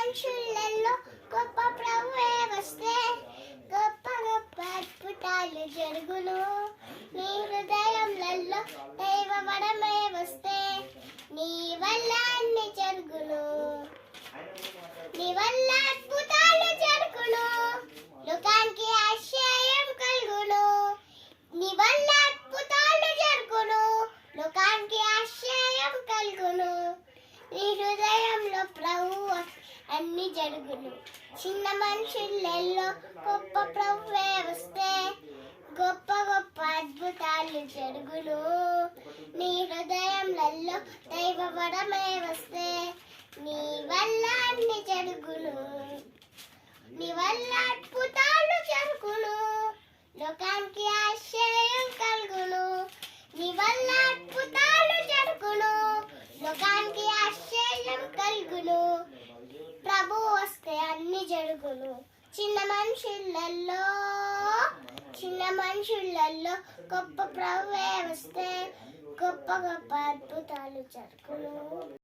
మనుషులలో గొప్ప ప్రభువే వస్తే గొప్ప గొప్ప అద్భుతాలు జరుగును. నీ హృదయంలో దైవ వరమే వస్తే నీ వల్ల అన్ని జరుగును. నీ వల్ల అద్భుతాలు జరుగును, లోకానికి ఆశ్చర్యం కలుగును. నీ వల్ల అద్భుతాలు జరుగును, లోకానికి ఆశ్చర్యం కలుగును. నీ హృదయంలో ప్రభువు అన్ని జరుగును. చిన్న మనుషులలో గొప్ప ప్రభువే వస్తే గొప్ప గొప్ప అద్భుతాలు జరుగును. నీ హృదయంలో దైవ వరమే వస్తే నీ వల్ల అన్ని జరుగును. నీ వల్ల అద్భుతాలు జరుగును, లోకానికి ఆశ్చర్యం కలుగును. నీ వల్ల అద్భుతాలు జరుగును, లోకానికి ఆశ్చర్యం కలుగును. ప్రభు వస్తే అన్ని జరుగును. చిన్న మనుషులలో గొప్ప ప్రభువే వస్తే గొప్ప గొప్ప అద్భుతాలు జరుగును.